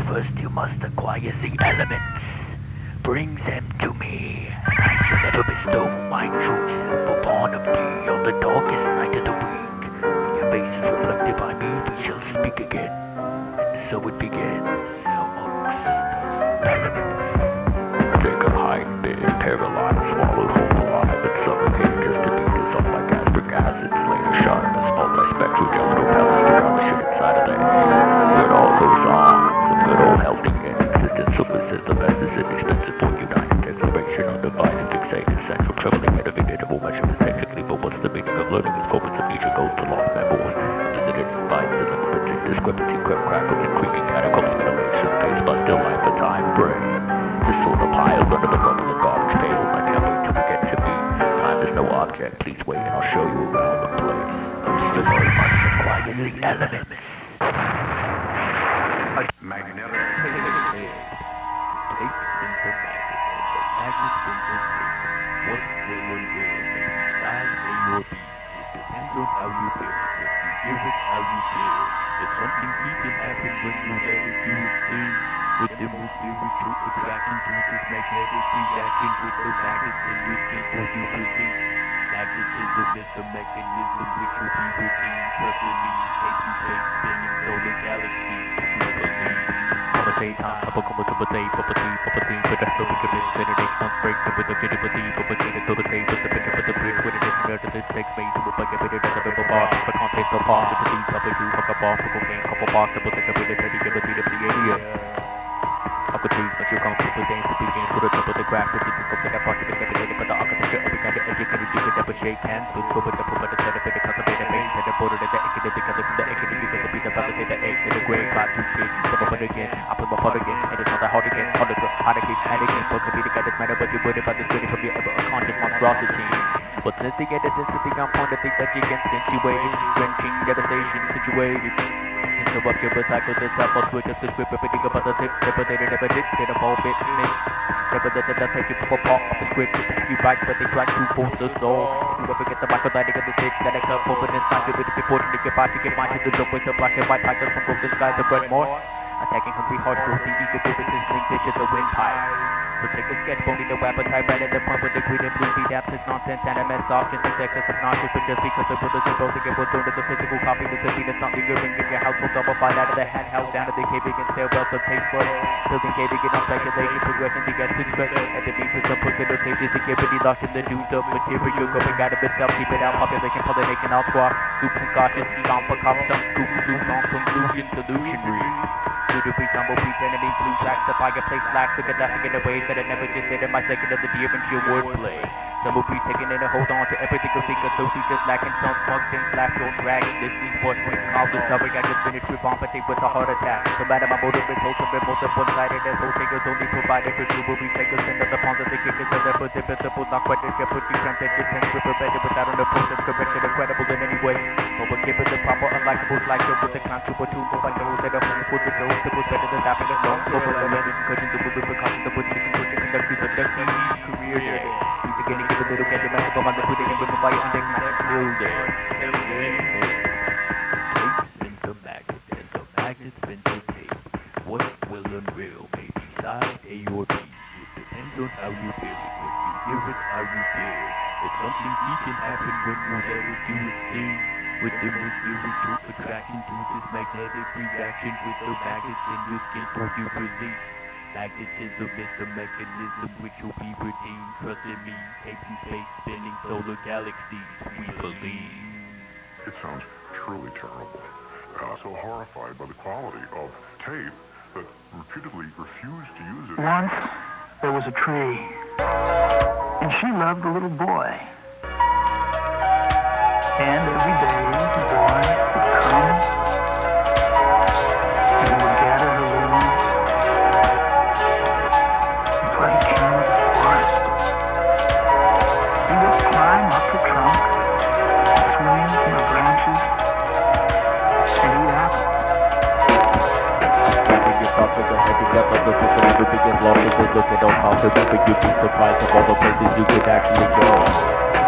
First you must acquire the elements. Bring them to me, and I shall ever bestow my true self upon of thee on the darkest night of the week. When your face is reflected by me, we shall speak again. And so it begins amongst us elements. Take a hind bit, paralyzed, swallowed whole alive, and suffocate just to be dissolved by gastric acids. Later shot in a small spectral gelato pellets to drown the shit inside of there. When all goes on, some good old healthy existence solicits the best is inexpensive for united exploration on divided fixated sexual troubling innovative measurements technically, but what's the meaning of learning as focus of future goes to lost memoirs? Visited bites and limits and discrepancy, crap crackles and creaking catacombs, mutilation, face by still life a time brain. This sort of pile under the rubble of garbage pails. I can't wait till we get to me. Time is no object, please wait and I'll show you around the place. First must acquire the elements. Magnetic Takes into magnet, and the magnet's into tape. What will unveil may be size A or B. It depends on how you feel it. If you hear it, how you feel. If something deep can happen when you let it do its thing. With the most spiritual attraction to this magnetic reaction with the magnets in your skin for you release. Magnetism is the mechanism which will be redeemed. Trust in me, tape in space, spinning solar galaxies. We believe. Daytime, couple come to day, puppety, but that's no big infinity. One break with the jitty with the propagated to the table, the picture with the bridge with it, to this text made to a bucket with it as a bit of bar, for content of bar, with the deep cover, you hook up off, the cocaine, couple box, the book, the bit of teddy, give a bit of the area. Socrates, but you come to the dance to begin, put a top of the graph, with the book that I part of the capitated, but the architecture of the kind of educated, you could never shake hands, with the put the setup in the cultivated base, and the border that the egg in the color from the egg, and you could be the father, say the egg, in the gray, cloud, two kids, step up again, I put my part again, and it's not that hard again, hard to keep panicking, but could be the guy that's mad about you, worried about this gritty from your ever unconscious monstrosity. But since the end of this, the on point, I think that you can accentuate, drenching devastation situated. Interrupt your cycle, the self or switch up the script, repeating about the tip, never did, a ball bit miss. Never let the take you for part of the script, to take you right, but they try to force the soul. If you ever get the micro lighting of the ditch, that I come open inside you with the portion of your body, get mine to the look with the black and white titles from golden skies to bread more. Attacking hungry hearts, roasting ego movements, listening bitches the windpipe. So take a sketch, bony no appetite, right at the point with the green and blue beat absence, nonsense, and misogynist, excess of nauseous, but just because the brothers are both again, we'll turn to the physical copy, the city that's not lingering in your household, double find out of the handheld, down to the caving and stairwells of taste buds, building caving in on speculation, progression to get expression, and the means of some personal safety, security locked in the dunes of material, going out of itself, keep it out, population, pollination, out squash, scoops and scotches, stomp for cops, dump, scoops, loose on conclusion, delusionary. To the beat, tumble beat, enemy, blue tracks, the fireplace slacks, look at laughing in a way that I never considered my second of the deer and sheer wordplay. Some will be taking in a hold on to everything you think of those just lacking some smug things, slash or drag. This is what we call the suffering. I just finished with vomiting with a heart attack. No matter my motive, it's ultimate, most of one-sided, as whole takers only provided for true retakers and other pawns of the kickers of their possible, not quite as jeopardy, transcended, tense, with prevented without an approach that's corrected, incredible in any way. But we'll give it the proper, unlikable slideshow with the clown trouble too, but I know that a home for the show. It was better than stopping us long. Over the lens, concussions, the movement, precautions, the woods, conclusion, conductors, abductees, career day. He's beginning to give a little catch a massive amount of food and women by on next till day. Tapes into magnet, and the magnet's into tape. What will unveil may be side A or B. It depends on how you feel it. If you hear it, how you feel. If something deep can happen when you let it do its thing. With the most spiritual attraction to this magnetic reaction with the magnets in your skin for you release. Magnetism is the mechanism which will be redeemed. Trust in me, tapes in space, spinning solar galaxies, we believe. It sounds truly terrible. So horrified by the quality of tape that repeatedly refused to use it. Once there was a tree, and she loved a little boy. And every day the boy would come and he would gather her leaves and play king of the forest. He would climb up her trunk and swing from her branches and eat apples. Your thoughts as a heavy death of the system of the biggest losses is look at all costs. Remember you'd be surprised of all the places you could actually go.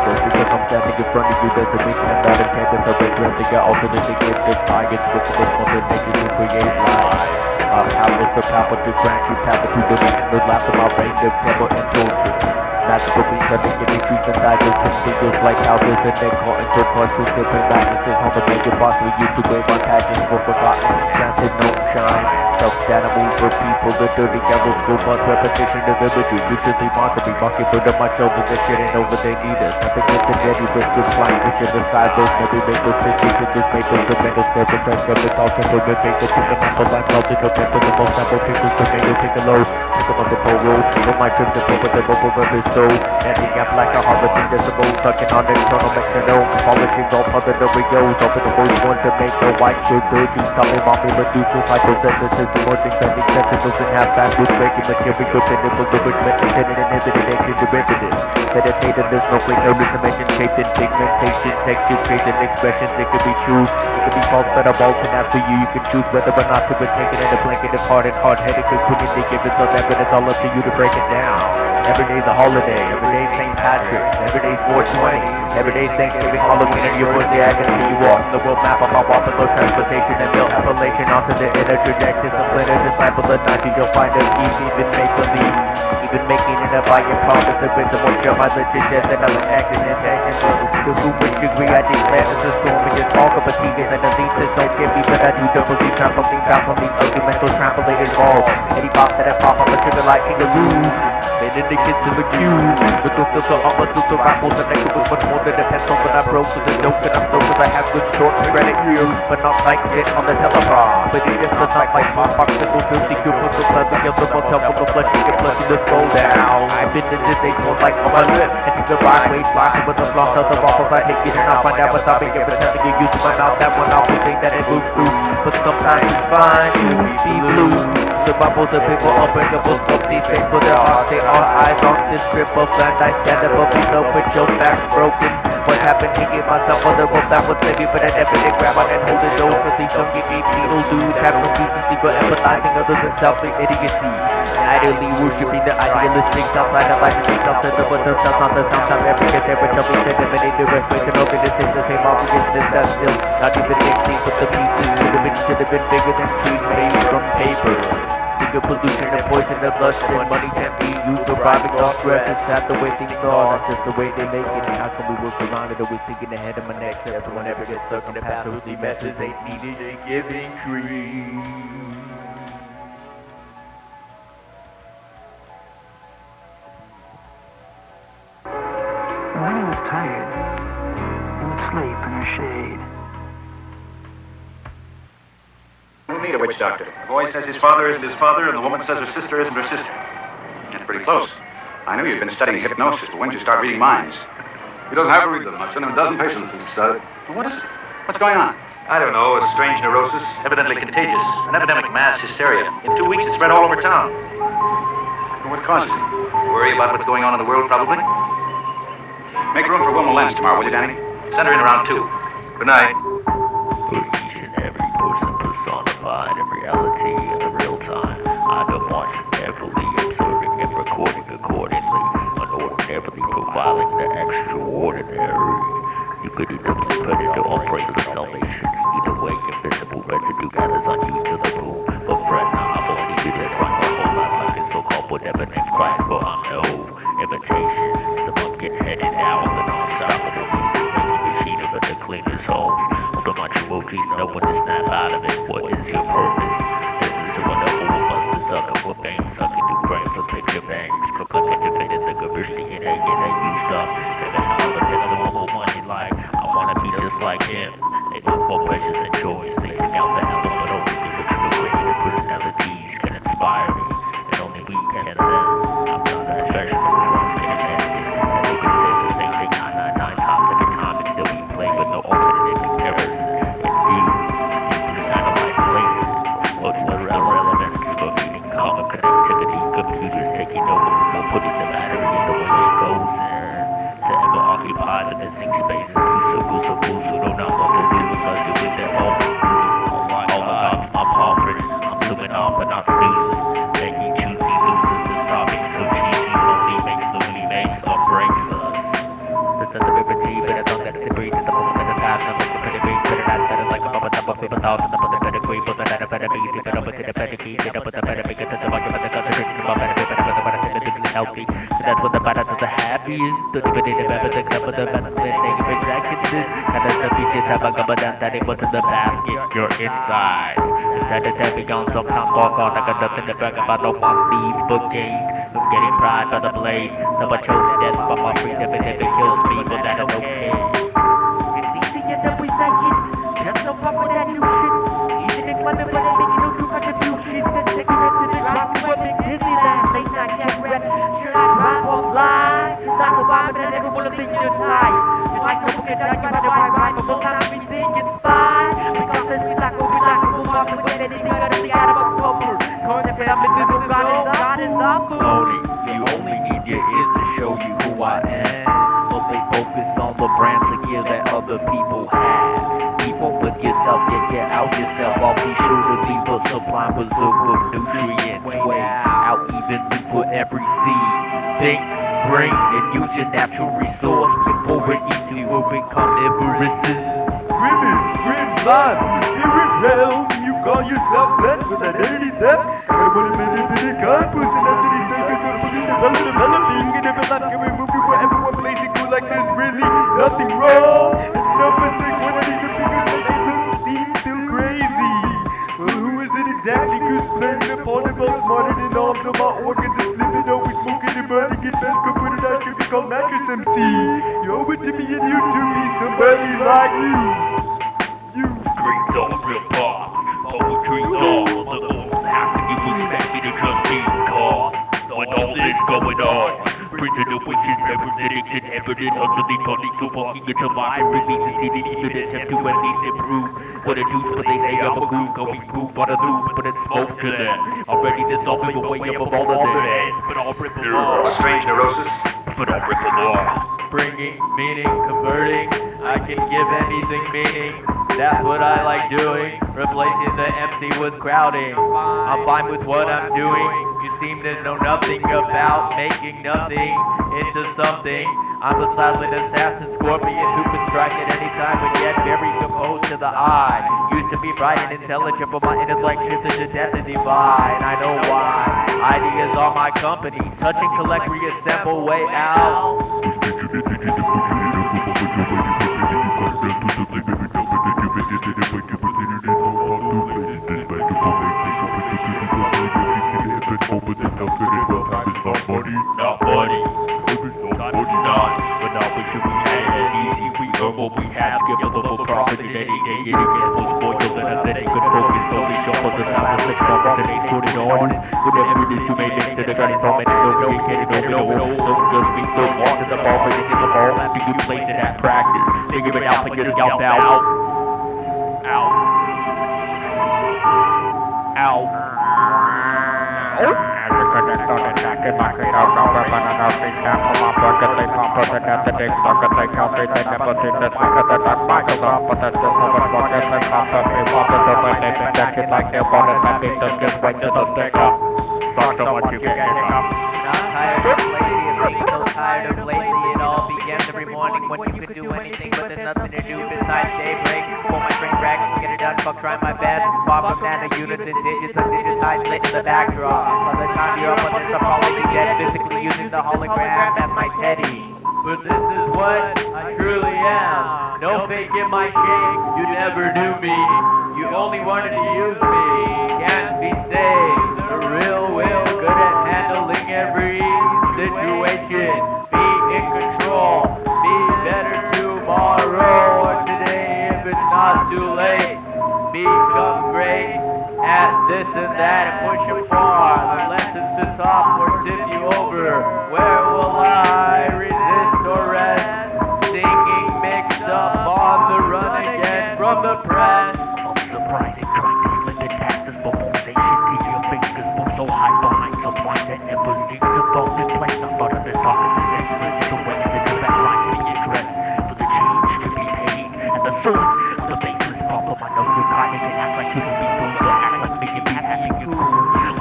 Just because I'm standing in front of you doesn't mean that I'm not intent with her. strength, they got also the gift of science, working with Mother Nature to create life. Powers the power to grant you power to dimensional laugh of my reign of terror and torture. Magical beings turning into trees and daggers, continuous like houses and then caught into cartoons, different magnetism on the major boss we used to wave our pageants for forgotten, transit no shine. Stuffed animals for people, the dirty yellow school bus repetition of imagery, usually mockery, mocking for the much older than shit ain't over they need us. Epic incident, whispered flying fish in the side, those never make those pictures made those tremendous stereotypes, never thought temperament, make the pick an apple like melted no pepper, the most apple pickles, tomato, piccolo, pickle on the polo, don't mind trip the pole with the mobile weapons though, netting up like a harvesting decibel, tucking on internal metronome, polishing all other Oreos, open the voice one to make the white shirt dirty, something mommy Medusa, psychosynthesis, emerging bending sentinels and half backwards breaking material, pinnable lyrics, meditated and inhibited ancient derivatives, meditated there's no great no dimension, shaped in pigmentation, texture, traits and expressions, it could be true, it could be false, but I'm altered after you can choose whether or not to partake it in a blanket of hard and hard-headed cocooning, they give it up, but it's all up to you to break it down. Every day's a holiday, every day's St. Patrick's, every day's 420, every day's Thanksgiving, Halloween, and your birthday. I can see you walking the world map on my walk below transportation and mill appellation onto the inner trajectory. Discipline and disciple of night, you'll find of Eve, even make believe. Even making it up, I can promise the rhythm will show my literature that I'm an acting intention. To whom which degree I declare it's a storm and just talk of fatigues and elitists don't get me, but I do doubly trampoline down from these argumental trampolinated balls. Any pop that I pop, I'm a sugar like kangaroo. Bending the kids to the queue. With no filter on my filter raffles and naked with much more than a pencil. But I broke to the joke and I'm stoked cause I have good short credit you. But not like it on the teleprompter. But it just does not like my popsicle filthy cube. Put the leather together on top of the flesh. You can flush the skull down. I've been in this age more like on my lip. And to the right way, flying with the flaws of the waffles. I take it and I find out what's stopping it. Pretending you're using my mouth. That one awful thing that it moves through. But sometimes it's fine to be blue. The bubbles of people unbreakable, smoke deep face for their hearts. They are eyes on this strip of land. I stand above below, but your back's broken. What happened to give myself on the rope that was maybe, but I never did grab on and hold it though. Cause these don't give me beetle dudes have no decency, but empathizing other than selfish idiocy. Idly worshipping the idealistic self-side of life and themselves to the but themselves on the sometime arrogant, never chubby, eliminate the rest with an organization, the same obviousness that's still not even mixing, but the pieces should have been bigger than trees made from paper. Think of pollution and poison of lust and money can't be used for bribing all stress. It's sad the way things are, that's just the way they make it. And how can we work around it? Always thinking ahead of my next step. So whenever get stuck in the past, earthly messes ain't needed a giving tree. When he was tired, he would sleep in the shade. We'll need a witch doctor. The boy says his father isn't his father, and the woman says her sister isn't her sister. That's pretty close. I knew you'd been studying hypnosis, but when did you start reading minds? He doesn't have to read them. I've sent him a dozen patients since he started. Well, what is it? What's going on? I don't know, a strange neurosis, evidently contagious, an epidemic mass hysteria. In 2 weeks, it spread all over town. Well, what causes it? Worry about what's going on in the world, probably. Make room for Wilma Lentz tomorrow, will you, Danny? Send her in around 2. Good night. For each and every person personified in reality in the real time, I am watching carefully, observing and recording accordingly, unordinarily profiling the extraordinary. You could either be predator or prey for salvation. Either way, invisible residue gathers on you to the boom. But fret not, I've only been here my whole life like a so-called whatever named Christ, but I'm no imitation. The monk get headed out with an unstoppable music making machine of the cleanest homes. Although my true emojis know when to snap out of it. What is your purpose? This is to run up who will bust the sucker for fame, sucking through brains for picture bangs. Brooklyn educated the garbage DNA used up. Living how other kids are more money like. I wanna be just like him. They look for pleasures and joys, thinking out the hell, but only the original creative personalities can inspire me. And only we can them. I'm not an expression of drugs can enhance it. And you can say the same thing 999 times every time and still be played with no alternative comparison. And you deeply analyze places. What's the relevance for meaning common connectivity? Computers taking over, no putting the battery in the way it goes in. To ever occupy the missing spaces. So who don't know what to do because do with their own. Oh my God, I'm offering. I'm zooming off but not snoozing. Making choosy losers to stop being so cheesy. Only makes or breaks us. The sensitivity, but I thought that it breathes at the moment that the past. I'm looking for the thoughts and put the pedigree, put the better pedigree, keep it up with the pedigree, get up with the pedigree, get to the bottom of the gutter, drinking about pedigree, but healthy. So that's what the better to the happiest, to the better the better, the better the better, the negative executives, and the pieces have a gabba down that it was in the basket, you're inside. Instead of tapping on some time walk on, I got nothing to brag about, no one leave, but gain. I'm getting pride by the blade, so I chose death for my freedom, and if it kills me, well that is okay. It's easy to end up with that kid. Just no fuck with that new shit. Easy to climb it, but it makes no true contributions. Then take it to the drop to a big Disneyland. Late night jet rep. Should I drive or fly? Not the vibe that everyone will think you're tight. You like to book it down, you better buy right. But most times we think it's fine. Because this is like a move off and get anything out of the out of October. Concept I'm in this God is up. Slowly, you only need your ears to show you who I am. But they focus on the brands like gear that other people have. Keep up with yourself, get out yourself. I'll be sure to leave a supply reserve of nutrients. Way out evenly for every seed. Think, bring, and use your natural resource before it eats you or become carnivorous. Grim life, spirit realm. You call yourself blessed with identity theft. I want to make it in a campus and after these seconds of developing and every life can we move you wherever one place you go like there's really nothing wrong. It's no mistake when I need to figure like it doesn't seem still crazy. Well, who is it exactly who's playing the part about smarter than all of my organs and slipping always smoking and burning it best go put it out could be called Mattress MC. You owe it to me and you to be somebody like you. You streets are real pops, poetry all the old. How can you expect me to just be caught with all this going on? Printed of wishes, representing and evidence underneath only to walking into my releases, didn't even attempt to at least improve what it does, but they say I'm a groove, going proof on a loop, but it's smoke to them. I'm ready to solve it way up of all of their heads, but I'll rip them off. Strange neurosis. But I'll rip them off. Bringing meaning, converting, I can give anything meaning. That's what I like doing, replacing the empty with crowding. I'm fine with what I'm doing. You seem to know nothing about making nothing into something. I'm a silent assassin, scorpion who can strike at any time, but yet very composed to the eye. Used to be bright and intelligent, but my intellect shifted to death and divide. And I know why. Ideas are my company. Touch and collect, reassemble, way out. Not money. But now we should be had it easy. We earn what we have, give a little profit in any day. It gets more spoiled than a thing. Good focus, only jump on the sound of the stuff that they put it on. Whatever it is you may make to the gun, it's all meant to go. Get it over the wall. Don't just be so lost in the ball, but it's in the ball after you place it at practice. Figure it out, put your scalp out. Out. Out. Fuck so much you can get up. Tired of lately, it all begins every morning when you could do anything, but there's nothing to do besides daybreak. Pull my train wreck, get it done, fuck try my best. Far from nano units and digits, undigitized lit in the backdrop. By the time you're up on this, I'll probably be dead, physically using the hologram as my teddy. But this is what I truly am. No faking my shape, you never knew me. You only wanted to use me. Can't be saved. The real will, good at handling every situation. Be in control. Be better tomorrow or today if it's not too late. Become great at this and that and push it far. The lessons to top or tip you over. Where will I resist or rest? Singing mixed up on the run again from the press. Surprising, trying to slip it past this mobilization to your fingers, move so high behind someone that never seems to fall in place. I'm part of this talk of this expert, the way that the back line being addressed for the change to be paid, and the source of the baseless problem. I know you're kind of act like you can be fooled, to act like me and be having you cool,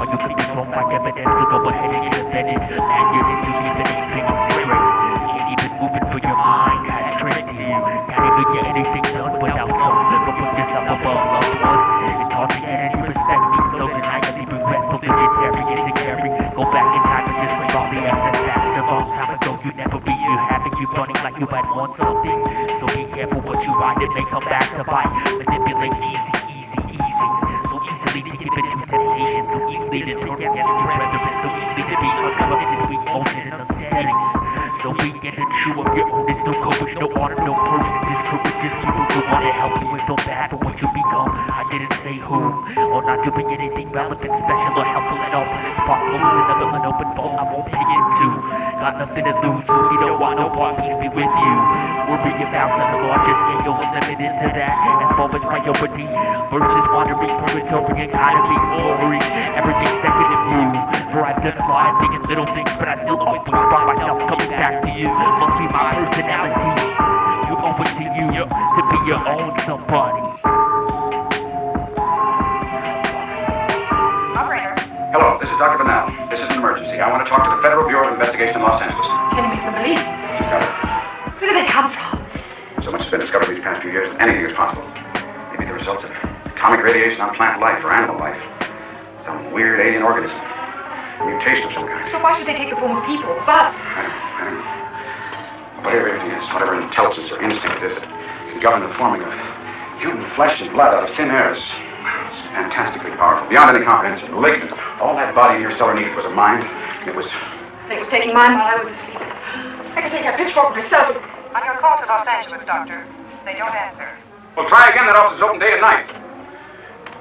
or you can be thrown like evidence to go ahead and get offended, and get into even anything straight. Ain't even moving for your mind has tricked you. Can't even get anything done without some. But put yourself above loved ones. you had won something. So be careful what you ride, it may come back to bite. Manipulate easy. So easily to give into temptation, so easily to turn against your brethren, so easily to be untrusted, weak, molded, and unsteady. So be sure of your own, there's no courage, no honor, no person. Discourages people who want to help you and feel bad for what you become. I didn't say who, or not doing anything relevant, special, or helpful at all, but it's possible there's another unopened vault I won't pay into. Got nothing to lose, so you don't want no part, peace be with you. Worry about on a larger scale, limited to that, as far as priority, versus wandering purgatory economy, glory, everything second in view. For I've done a lot of big and little things, but I still always find myself coming back to you. Must be my personality. You owe it to you to be your own somebody. Operator. Hello, this is Dr. Bennell. This is an emergency. I want to talk to the Federal Bureau of Investigation in Los Angeles. Can you make them believe? Got it. Where do they come from? So much has been discovered these past few years that anything is possible. Maybe the results of atomic radiation on plant life or animal life. Some weird alien organism. Mutation of some kind. So why should they take the form of people, of us? I don't know. Whatever it is, whatever intelligence or instinct it is that can govern the forming of human flesh and blood out of thin air is fantastically powerful, beyond any comprehension. Malignant. All that body in your cellar needed was a mind, and it was... They was taking mine while I was asleep. I could take that pitchfork myself. On your call to Los Angeles, Doctor. They don't answer. Well, try again. That office is open day and night.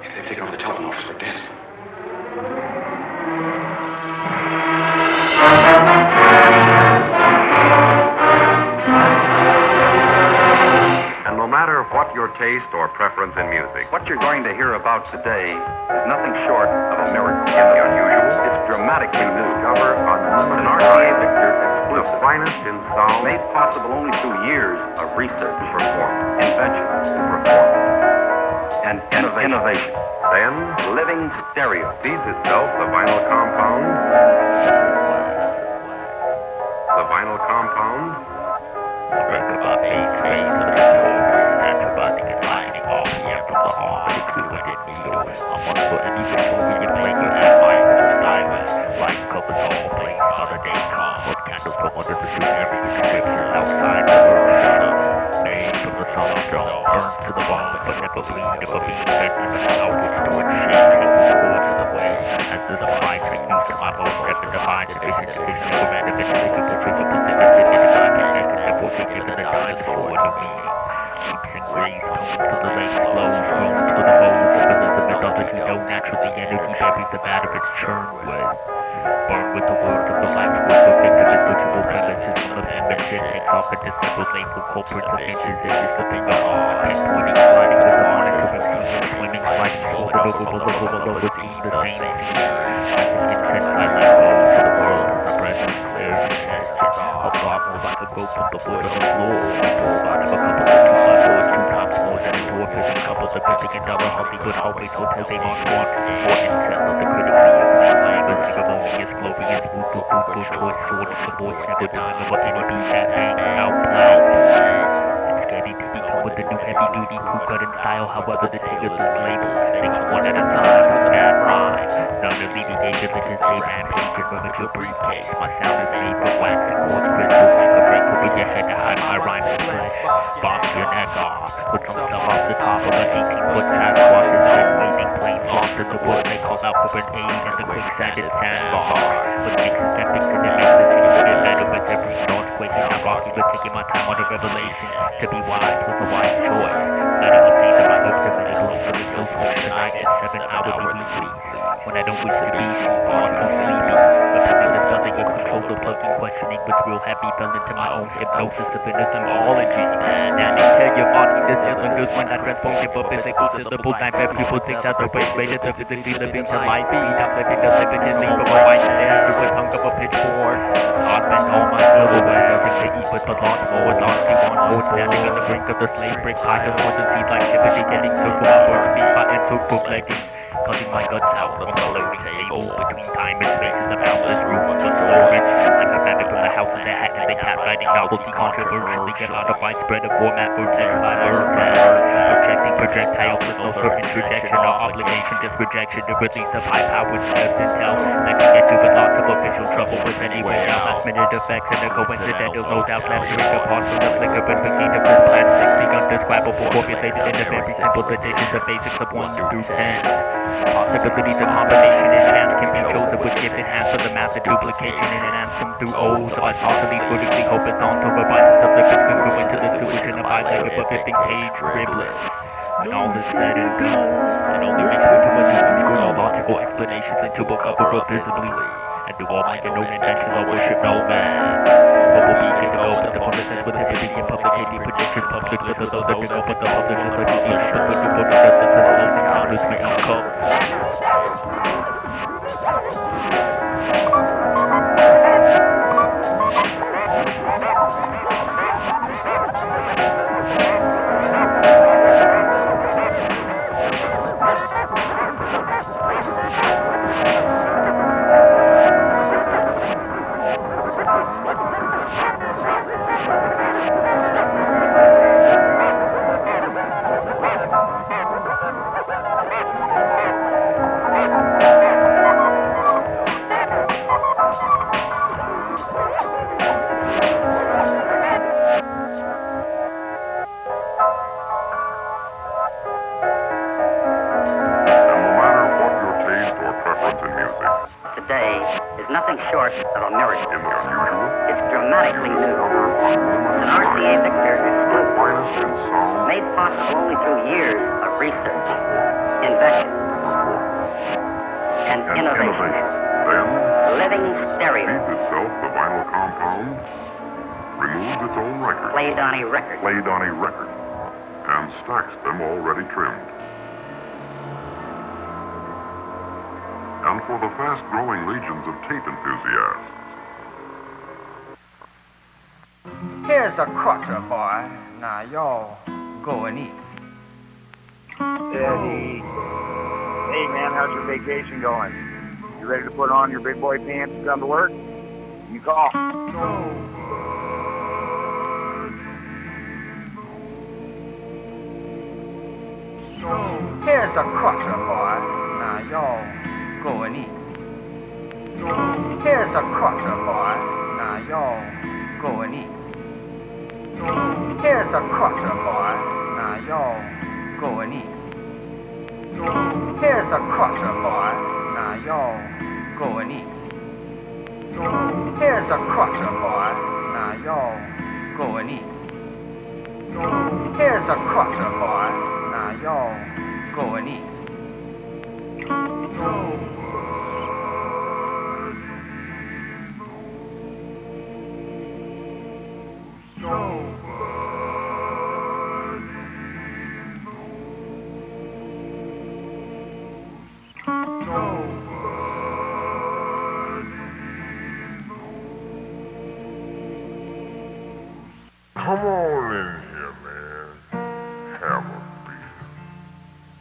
If they've taken over the telephone office, we're dead. And no matter what your taste or preference in music, what you're going to hear about today is nothing short of a miracle. In the unusual, it's dramatic to discover unlimited archive picture exclusive, the finest in sound, made possible only through years of research to perform, invention to perform, and innovation. Then, living stereo feeds itself the vinyl compound. The vinyl compound. Break about 8 trays of the toes, antibiotic and lining off the end from the arm, the fluid and needle. I'm on for any control we can play with that mind with the silence. Light covers all place, other day come. With candles from under the suit, every description outside the earth shut up. Made from the sunstone, burns to the bone, but never bleed, never be fed, never outwards to its shade, towards the way. As the supply train used to my bones, never defined the vision, never ran a vision, the principle, given the times for what you mean. Cheeks and grays, tones to the legs, flows, drones to the bones, because the mythology know naturally energy buries the matter it's churned with. Burn with the words of the last word of individual premises from the penmanship, takes off and disciples, label culprits of inches, it's just a finger on, pinpointing, sliding with the monitoring, seeing, swimming, sliding, over, the same scene. As an insect, I let go to the world as the presence clears suggestion. A thought more like a growth from the wood on the floor. Told out of a couple of 2x4s, 2 times more than a dwarf is a couple of $50 Hollywood hallways, hotels they launch one. For intel of the critically acclaimed language, ceremonious, glorious, food, choice, sword, the voice, never dying of any beat that hang out loud. It's getting to become with the new heavy duty crew cut in style, however the tailors is labeled. Things one at a time with bad rhyme. None of the religions they rampage and rummage your briefcase. My sound is made from wax and quartz crystal. A break over your head to hide my rhyme in flesh. Box your neck off. Put some stuff off the top of an 18-foot Sasquatch and send waiting planes lost in the wood. They call out for an aid in the quicksanded sandbox. With mixes and mixes and mixes, you get better with every start quaking. I'm rocky with taking my time on a revelation. To be wise was a wise choice. Better update my hopes of middle so there's no switch tonight at 7 hours weekly. When I don't wish to be seen, far too sleepy. But for me, the study of control, the plugging, questioning with real heavy, fell into my own hypnosis of symbology. Now they tell your body the cylinders when I transform you for physical syllables. I'm very people think that the rate rated to physically living to life. I'm living the limited leap of a white stare to a tongue of a pitchfork. I spend all my silverware, nothing to eat but the lost more. Lost you on hold, standing on the brink of the slave brick. High the more than seed like activity, getting circle my work, feet by and so bootlegging. Cutting my guts out on the loading table between time and space in the boundless room of storage. Like a Started from the house in Manhattan, they kept writing novelty, controversially get out of widespread of format for exilers, projecting projectiles with no certain trajectory or obligation, just rejection, the release of high-powered scared intel, that can get you with lots of official trouble with anyway now, last-minute effects and a coincidental, no doubt, lecturing apart from the flicker in between of this plastic, the undescribable, formulated in a very simple addition, the basics of 1 through 10. Possibilities of combination and chance can be chosen with gifted hands for the math of duplication and an anthem through O's of isosceles vertically horizontal revises of lipids congruent to the sewage in a bi-legged buffeting page riblets. When all is said and done, it only makes me to undo screw all logical explanations into a cover up visibly, and do all minor known inventions I'll worship no man. Bubble beat to go with the publicist with history and publicating predictions published with the living up with the publishers like the each of the good justice and close encounters may uncover. Today is nothing short of a miracle. In the unusual, It's dramatically new. An RCA Victor exclusive, finest in sound, made possible only through years of research, invention, and and innovation. Then, Living stereo, feeds itself the vinyl compound, removes its own record, played on a record. and stacks them already trimmed. And for the fast-growing legions of tape enthusiasts, Here's a crutcher, boy. Now y'all go and eat. Eddie. Hey, man, how's your vacation going? You ready to put on your big boy pants and come to work? You call. Here's a crutcher, boy. Now y'all go and eat. Here's a crutcher, boy. Now y'all go and eat. Here's a crutcher, boy. Now y'all go and eat. Here's a crutcher, boy. Now y'all go and eat. Here's a crutcher, boy. Now y'all go and eat. Here's a crutcher, boy. Now y'all go and eat. come on in here, man. Have a beer.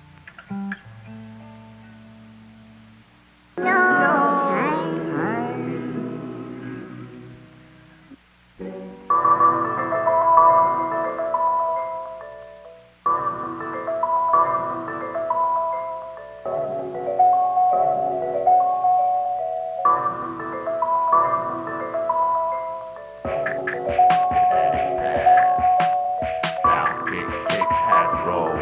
Sound kick, has roll.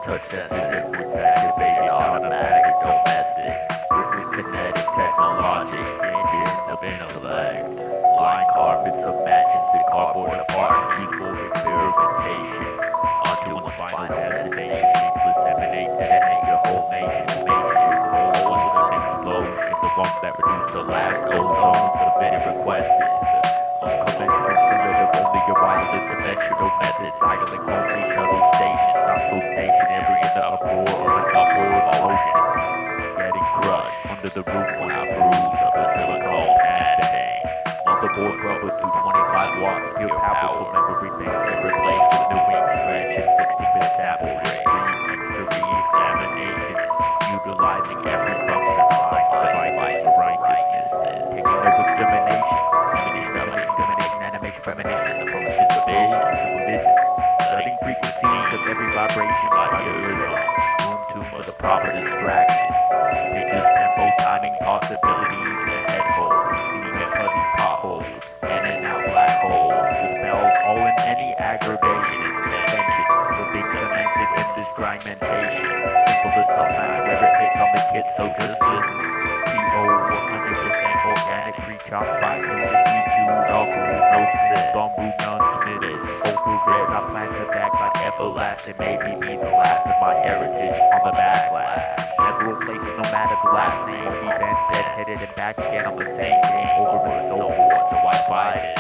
Touch sensitive, with activated, automatic, domestic. With kinetic, technologic, engine of intellect. Line carpets of matches to cardboard apart, equal experimentation. Onto one's final destination, needless emanate, detonate your whole nation. Spaceship, whole was an explosion. The one that produced the last ozone, submitted requested. Unconventional, primitive, only your wireless conventional methods. Idling only shuttle stations, not so stationary in the uproar of an upward motion. Getting crushed under the roof when I bruise of the silicone padding. Motherboard rubber through 25 watts of pure power. Memory banks get replaced with new ink stretch and 60-bit tablet rate. Extra re-examination, utilizing every function like device righteousness. Taking no discrimination. every vibration by your eardrum. Room tuned for the proper distraction. Pitches, tempo, timing, possibilities in a head hole. Seeing in fuzzy potholes, in and out black holes. Dispels all and any aggravation. Attention for being cemented in this fragmentation. Simple to sometimes where it hits on the kit, so just listen. T.O. 100% organic, pre-chopped by industry chewed, all rules, no sin. Bamboo, none committed. Vocal red, I plant the back like everlasting. Maybe be the last of my heritage on the backlash. Several places, no matter the last name, will be bent, dead-headed, and back again on the same game, over and so forth. So I fight it.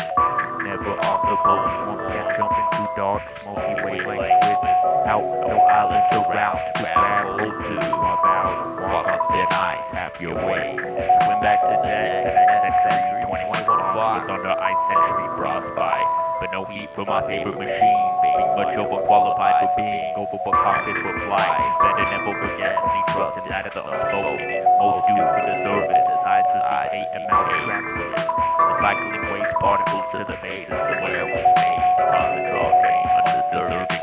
Never off the boat, one can't jump into dark, smoky wavelengths without no islands around to grab hold to. I vow to walk on thin ice, have your way, and swim back to deck to the next century. 21 was under ice century frostbite, but no heat for my favorite machine. Being much overqualified for being over-concocted for flight. Better never forget, only trust inside of the unspoken. Most do for the service, as I hate and mouth transference. Recycling waste particles to the base is the where it was made. Deposit draw game undeservingly.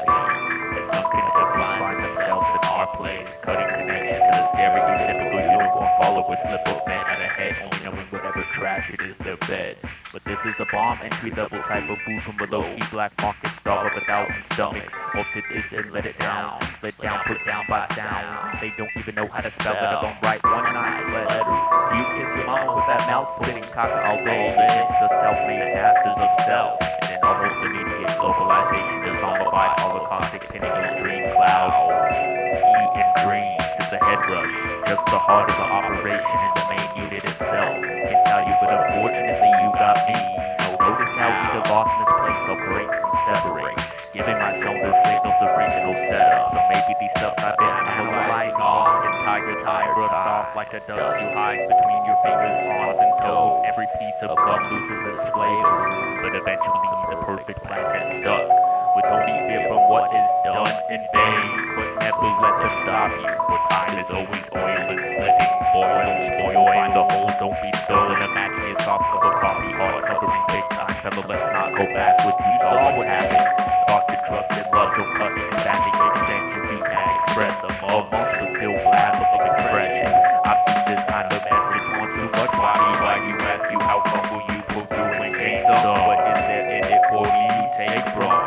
As some can find themselves in our place. Cutting connection to the stereotypical uniform follower slip up man at a head, only knowing whatever trash it is their bed. But this is a bomb entry level type of food from below key black market starve of 1,000 stomachs. Opted this and let it down. Let down, put down by sound. They don't even know how to spell it. I don't write one nice letter. Do you kiss your mama with that mouth spitting caca all day? Against the self-made masters of self. And in almost immediate globalization is zombified holocaustic pinning of dream cloud. Eat and dream. It's a head rush. Just the heart of the operation in the main unit itself. Can tell you, but unfortunately you got me. No, notice how either lost, misplaced, or breaks and separate. Giving my zone the signals of regional setup. So maybe these stuff I've been analyzing off and tiger time brushed off like the dust you hide between your fingers, arms, and toes. Every piece of gum loses its flavor, but eventually the perfect plan gets stuck. With only fear from what is done in vain, but never let them stop you. For time is always oil and slitting. Boil, don't spoil, find the holes, don't be stolen. Imagine your soft cover coffee, hard covering big time. Fellow, let's not go backwards. You saw what happened. Thought to trust and love, don't cut, expanding extension. Feedback express amongst but still blab of expression. I've seen this kind of message on too much. Why you ask you how come will you pull through and gain some? What is there in it for me to take from?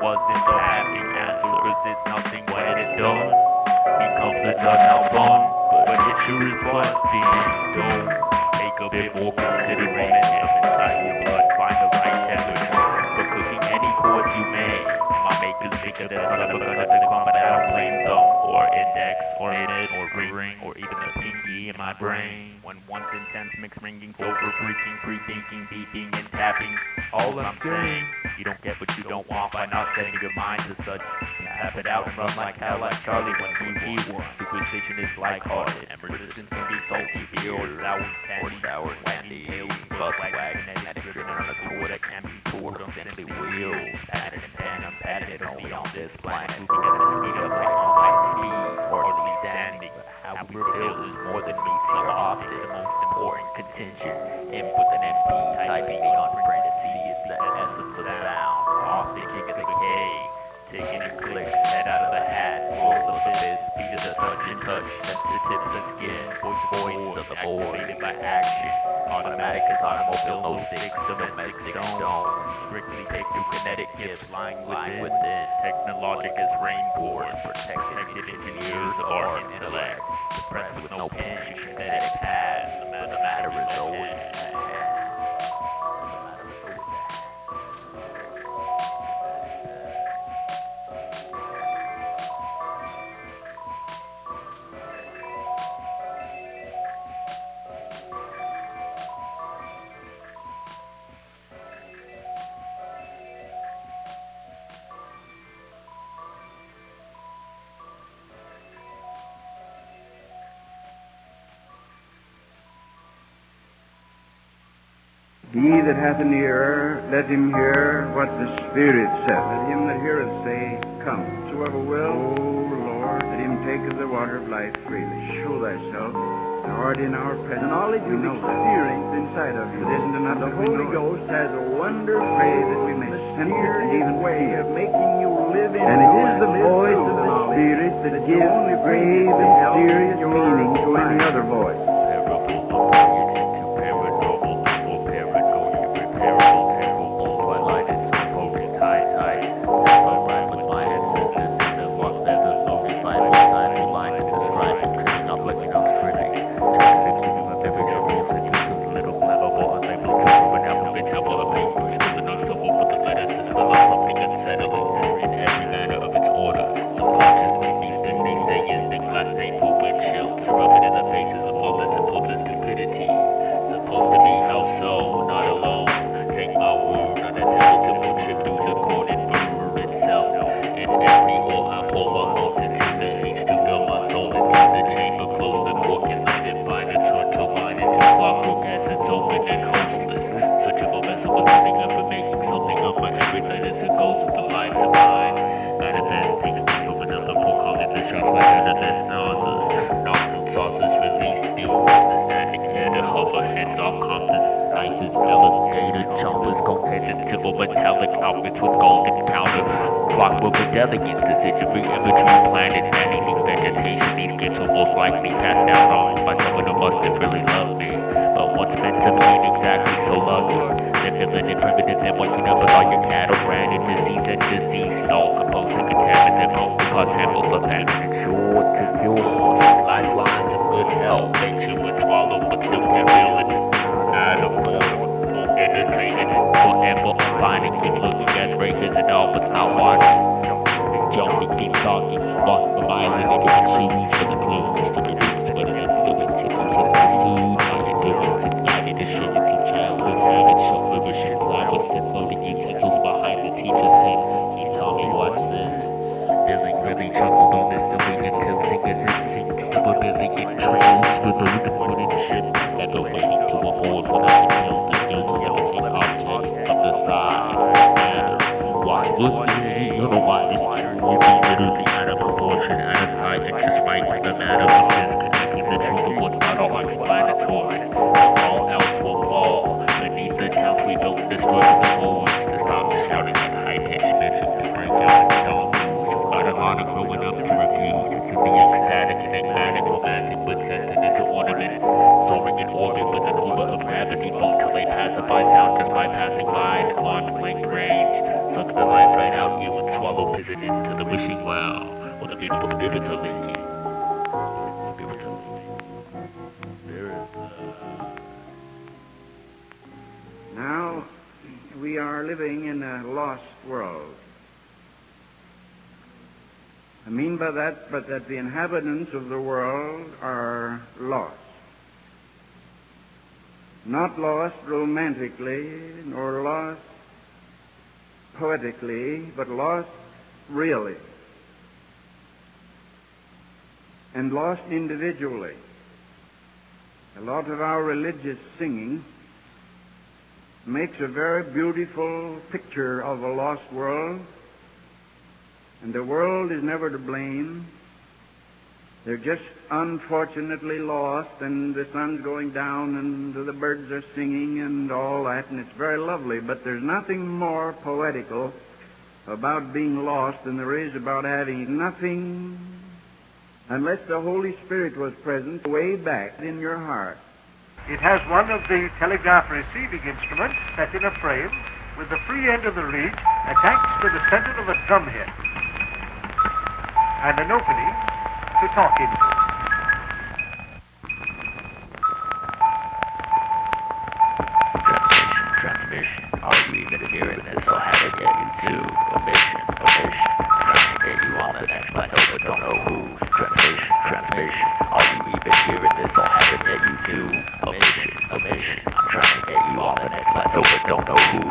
Wasn't the passing answer, is it nothing when it's done? Becomes a done out fun, but it sure is fun being done. Take a bit more consideration inside your blood, find the right temperature for cooking any course you may. My makers think of that son of a gun at the crumb, but I don't blame them, or index, or minute, or ring, or even the pinky in my brain. When one's intense mix ringing, over freaking, pre-thinking, beeping, and tapping. All I'm saying, you don't get what you don't want by not setting your mind to such. Tap it out and run like hell like Charlie when he won. Superstition is lighthearted, and resistance can be salty beer or sour candy, bus wagon, and it's driven on a tour that can be toured on simply wheels. Padded and pan, unpadded, and beyond this planet, moving at the speed of light on light speed, hardly standing. How we feel is more than we see often. The most important contingent. Input an MP, typing beyond parentheses is the essence of sound. Off the kick of the K, taking in clicks, head out of the hat, roll of the fist, speed of the touch and touch, sensitive to the skin, voice of the boy, activated by action. Automatic as automobile, no sticks, domestic stone. Strictly take through kinetic gifts, lying within. Technologic as rainforest, protected engineers of our intellect. Suppressed with no pinch, kinetic paths, but the matter is always at hand. He that hath an ear, let him hear what the Spirit saith. Let him that heareth say, Come. Whosoever will, O Lord, let him take of the water of life freely. Show thyself. Thou art in our presence. The knowledge we know experienced inside of you. It isn't enough. The Holy Ghost has a wonderful way that we may sense it and even way of making you live in And it is the voice of the Spirit that gives the grave and serious meaning to any other voice. Metallic outfits with golden counter. Clockwork medallions, deciduary imagery, planet, man-eating vegetation. These gifts will most likely passed down on by someone who must have really loved me, but once meant to be exactly so lucky. They're feeling it primitive and waking up with all your cattle, granted disease and deceased, all composed and contaminated, both because handles of famine and sure to cure. Lifelines of good health, they chew and swallow, but still can't feel it. Out of order, more entertaining, forever finding, keep looking at races and all, but not watching. Jumping, keep talking, walk for miles and different shoes for the clues to produce, but it influence it moves in pursuit. My endurance is guided, distributed childhood habits, show flourishing flowers and floating utensils behind the teacher's head. He told me, watch this. Feeling really troubled on this silly and tilting as it sinks to a billion trails with a little wooden ship, ever waiting to aboard when I can build the skill to levitate objects of the size that matter. Watch what you know why this will be literally out of proportion, out of sight, and just might the matter of disconnecting the truth of what's not all explanatory. But all else will fall beneath the towns we built and destroyed with the boards to stop shouting at high-pitched mention to break out and stone. Got a lot of growing up to refuse to be ecstatic and enigmatic, romantic, but sentient into ornament, soaring in orbit with an orbit of gravity, both till they pacify sound just by passing by at arm's length range. Suck the life right out you and swallow piss it into the wishing well, where the beautiful spirits are linking. Spirits are linking. Now, we are living in a lost world. I mean by that, but that the inhabitants of the world are lost. Not lost romantically, nor lost poetically, but lost really. And lost individually. A lot of our religious singing makes a very beautiful picture of a lost world. And the world is never to blame. They're just unfortunately lost, and the sun's going down, and the birds are singing, and all that, and it's very lovely. But there's nothing more poetical about being lost than there is about having nothing, unless the Holy Spirit was present way back in your heart. It has one of the telegraph receiving instruments set in a frame with the free end of the reed attached to the center of a drumhead and an opening to talk into. Transmission. Are you even hearing this or have it get into omission? Trying to get you on the next plateau but don't know who. Transmission. Are you even hearing this or have it get you to omission? I'm trying to get you on the next plateau but don't know who.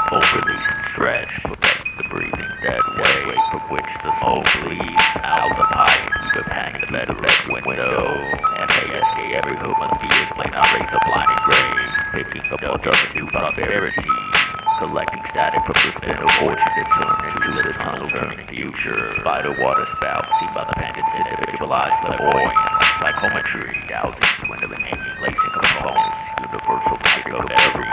Full release and stretch, prevent the breathing dead way from which the soul bleeds out the pipe. You hang the bed window. MASK, every hood must be explained. I raise a blinding grave, picking up all dust to prosperity. Collecting static from the spin of fortune to turn into the tunnel turning future. Spider water spout, seen by the pendants, individualized clairvoyance. Psychometry, dowsing, dwindling, hanging, lacing components. Universal magic of every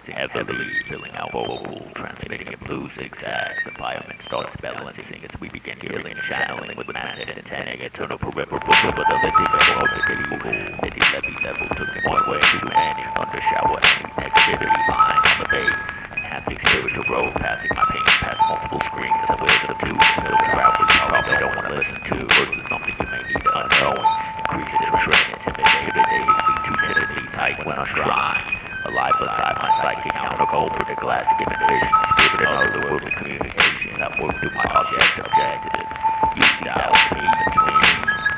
balancing heavily, filling our vocal, transmitting a blue zigzag. The fireman starts balancing as we begin healing, channeling with masthead antennae, eternal peripheral, but the living of the evil. City levy level took him one way too many. Thunder shower, negativity line on the bay. Enhancing spiritual growth, passing my pain past multiple screens of wisdom too. Middle travelers you probably don't want to listen to. Versus something you may need to unknowing. Increase interest, intimidating, be too timidly tight when I'm trying. Alive beside my psychic counterpole with a glass given vision. Spirit in other words of communication that work through my objective. Use the alchemy between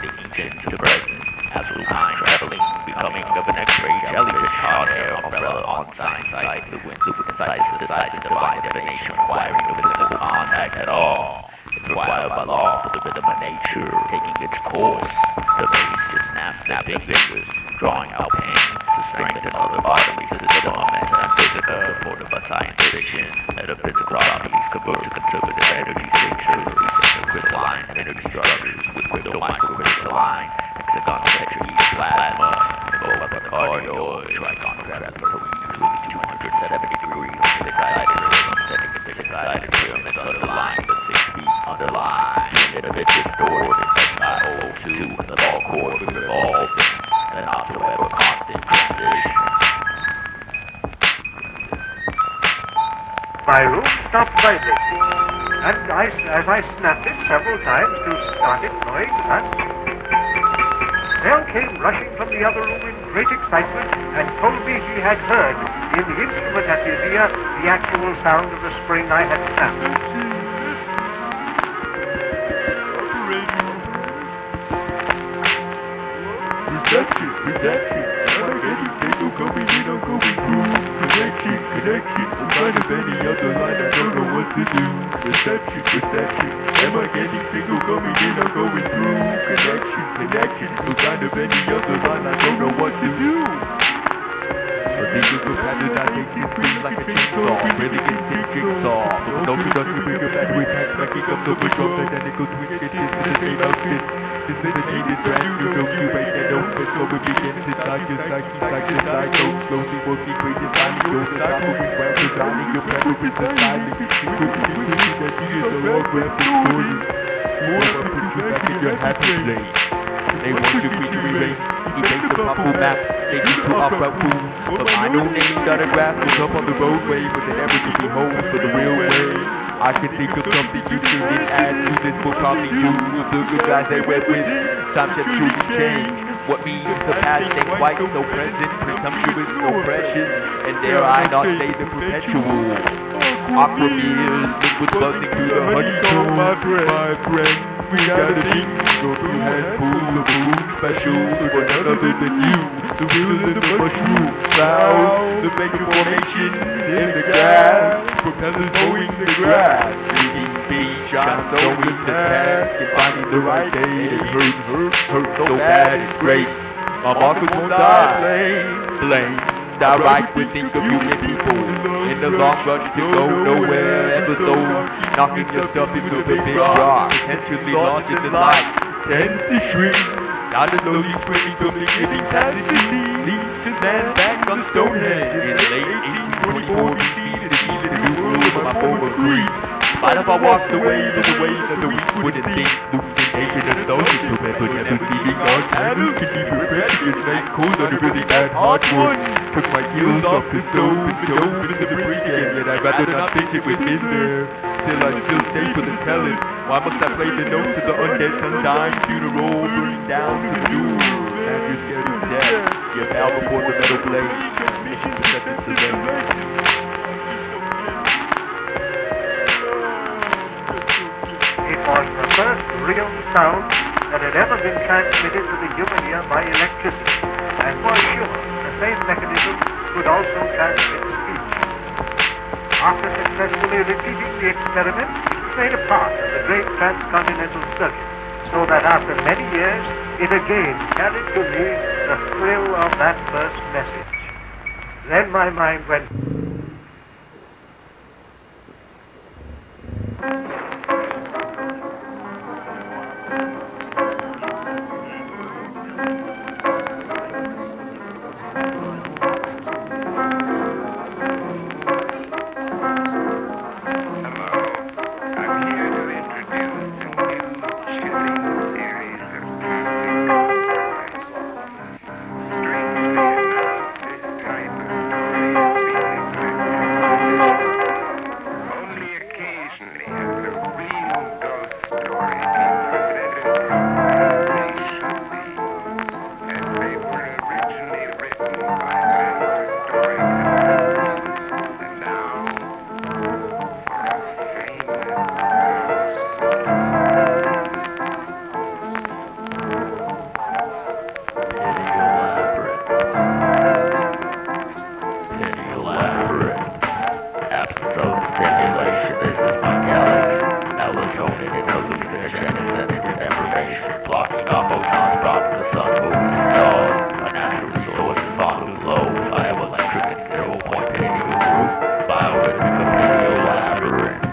the ancient to the present. Astral time traveling, becoming of an X-ray jellyfish, hot air, umbrella on sign site, the wind, lubricant decisive divine divination, requiring no physical contact at all. It's required by law for the rhythm of nature, taking its course. The bass just snapping fingers, drawing out pain to strengthen other bodily system, mental and physical, supported by science fiction. Metaphysical properties convert to conservative energy signatures, releasing crystalline energy structures with crystal microcrystalline. Hexagon tetrahedral plasma, involved by the cardioid, trigon gravity, so usually 270 degrees, six-sided rhythm, setting a six-sided pyramid underlying the 6 feet underlying. Unit a bit distorted, SiO2, the ball cord we revolved, and not to ever constant transition. My room stopped vibrating, and as I snapped it several times to start it going, Nell came rushing from the other room in great excitement and told me she had heard in the instrument at his ear the actual sound of the spring I had snapped. Perception. Am I getting signal coming in or going through? Connection. I'm trying to bend the other line, I don't know what to do. Perception. Am I getting signal coming in or going through? Connection. I'm trying to bend the other line, I don't know what to do. A digital pattern that takes its spin like a chainsaw, really instant jigsaw. No production bigger battery packs, backing up the drum, identical twin sketches to the same outfit. This is a needed brand new, no you ain't that open, so it begins inside your psyche, slowly working, creating finding your deciphering, well designing your preference deciding. Quickly that these are all graphic stories. More I put you back in your happy place. They want you to erase, erase the bubble maps, take you to opera boom. But my no name got a graph was up on the roadway, but they never to be home for the real way. I could think of something you shouldn't add to this, will probably do. Of the good guys they went with, times have truly changed. What means the past ain't quite so present, presumptuous, so precious, and dare I not say the perpetual. Aqua mirrors, liquid buzzing through the honeycomb, my friend. We got a thing, go through handfuls of balloon specials for none other than you. The wheels in the mushroom cloud, the vapor formation in the gas, propellers mowing the grass, shooting beach, I'm sewing the task, and finding the right day. It hurts so bad, it's great. My markers won't die, blame. Die right when think of human people in the long rush to go nowhere episode, knocking your stuff into the big rock, potentially larger than life, tends to shrink. Now the slowly spreading from the getting fantasy leads to land back on Stonehenge in late 1824 BC to heal the new world of my former creed. Spite if I walked the ways of the ways that the weak wouldn't think, hallucination and nostalgic to remember never leaving on handles can be refreshing as night cold on a really bad hardwood. Took my heels off the stove and dove into the brick again, yet I'd rather not think it was in there. Still I still stay for the telling. Why must I play the notes of the undead undying funeral burning down to the door? Now you're scared of death. You bow before the metal blade. Mission perception surrender. It was the first real sound that had ever been transmitted to the human ear by electricity, and for sure, the same mechanism could also transmit speech. After successfully repeating the experiment, it was made a part of the great transcontinental circuit, so that after many years, it again carried to me the thrill of that first message. Then my mind went... blocking off photons brought from the sun, moon, and stars. A natural resource is volume low, bioelectric and 0-point video group, biorhythmic opinio labyrinth.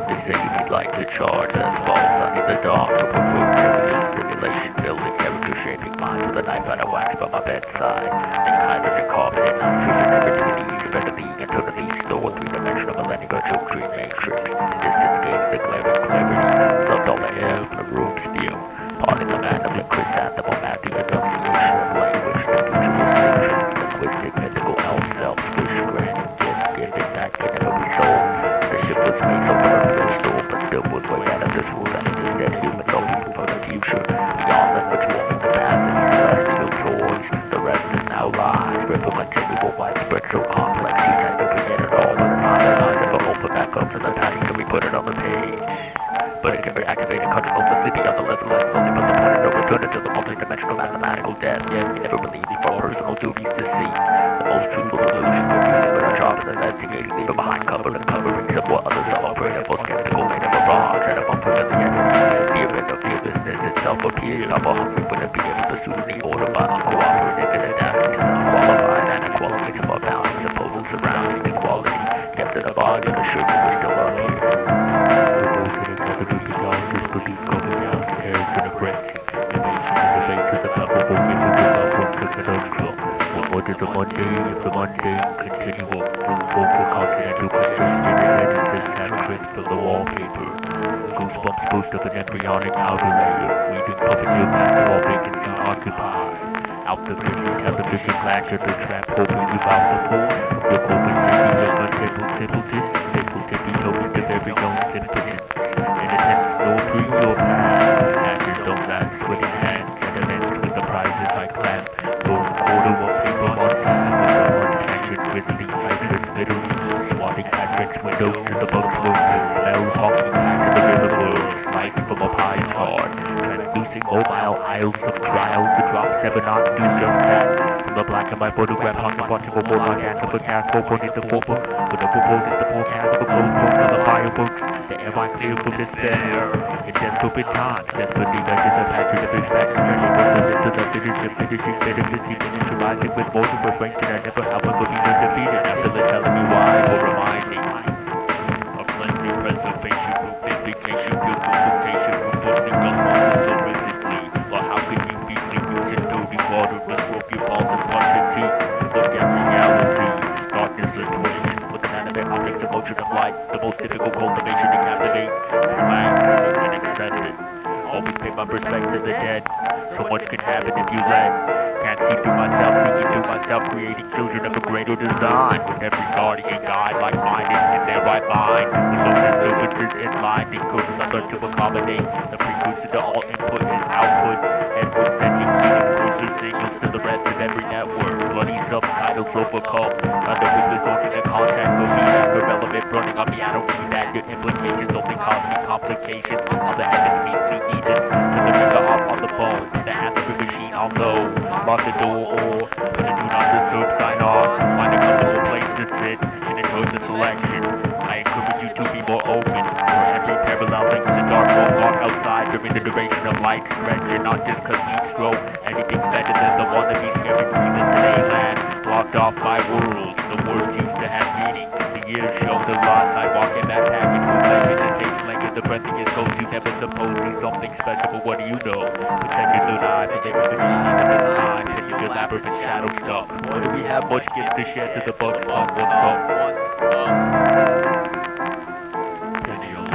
They say you need light to charge, that's false. I need the dark to perform images, stimulation, building, character shaping minds with a knife and a wax by my bedside. Think hydrogen, carbon, and nitrogen, negativity, infinity, eternity, stored three-dimensional millennium virtual dream matrix. Distance gaining the glaring clarity, sucked all the air from the room spew. Pardon the man of the chrysanthemum at the enunciation of language, the futuristic, translinguistic, mythical elf self, wish, granting, giving that can never be sold. The ship was made so for a pedestal, but still was way out of this world, and it is dead human, so people for the future. Beyond language warming capacity, celestial toys. The rest is now lies, ripple continual, widespread, so complex, you tend to forget it all by the time their eyes ever open back up to the patty, so we put it on the page. But it can be activated, control the sleepy on the level life, only but the point of no return into the multi-dimensional mathematical death. Yet we never believe me for personal duties to see the most truthful illusion, confusing but our job is investigating, leaving behind cover and coverings of what others are afraid of, or skeptical, made of a barrage and of unfamiliarity. The event of fearlessness itself appeared. I'm a hungry but to be able to suit any order by uncooperative and adapting to the unqualified and inequalities of our boundaries, opposing surroundings, equality, kept in a bargain, assured you we're still up here. Belief going downstairs in a frenzy. Invasion in the face of the palpable into the love one conundrum. What is the mundane if the mundane continuum? Vocal continental congestion in head and saturate from the wallpaper. Goosebumps boost of an embryonic outer layer. Reading puppeteer master all vacancy occupied. Out the busy television lantern the trap hoping you out the pole. Your corpus city of a simpleton. Simpleton be token to very own impotence. Nor through your past, ashes don't last, sweaty hands, sentiments with the prizes I clamp. Gold quarter of paper on tap, of the untangent grizzly hydras bitterly, swatting entrance windows to the bugs will smell honking back to the river world, sliced from a pie chart, translucing mobile aisles of trials, the drops never not do just that. From the black and white photograph hung watching a warlock answer for cast, in the forefront, with the purport is the forecast of a closed book of the fireworks. The air I clear from despair. In desperate times, desperately measures the patches of his back to turn able to listen to the finish of finishing metaphysics, miniaturizing with mortal refrains that I never however be defeated. After the telling me why, or reminding of cleansing preservation, group vindication, guilt confrontation, reversing the horses horrifically. Or how could you be using dirty water to scrub your balls and brush your teeth? Look at reality, darkness and twitch, with an animate object of motion of light, the most difficult cultivation to captivate. Relax and accept it. Always pay my respect to the dead. So much can happen if you let. Can't see through myself, seeking through myself, creating children of a greater design. With every guardian guide, like-minded in their right mind. With no disturbances in line, includes other to accommodate. The precursor to all input is output. Headward sending leading cursor signals to the rest of every network. Bloody subtitles overcome. Under whispers launching a contact for feedback irrelevant, burning on the atom feedback. Your implications only cause me complications. On the heavens meet me Edens. To the finger off on the bone. The answering machine I'll know. Lock the door or put a do not disturb sign off. Find a comfortable place to sit and enjoy the selection. I encourage you to be more open. For every parallel link in the dark room, walk outside during the duration of light stretch. And not just cause heat stroke. Anything's better than the wannabe scary movies in today land. Blocked off by worlds. The words used to have meaning. The years showed a lot. Sidewalking, backpacking, bootlegging, and tape slinging. The breathing is goes. You never suppose see something special, but what do you know? Pretend you don't eye, but they were the kind of the time. Taking your labyrinth shadow stuff. What do we have much gifts to share to the bugs? What's up?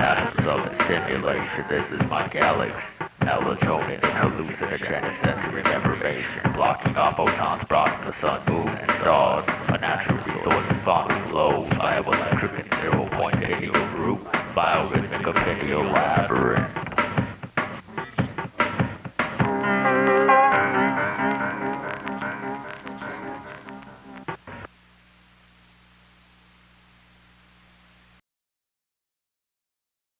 Patterns of stimulation. This is my galaxy. Melatonin and hallucinogenic sensory deprivation. Blocking off photons brought from the sun, moon, and stars. A natural resource is volume low. Bioelectric and 0-point video group. Biorhythmic opinio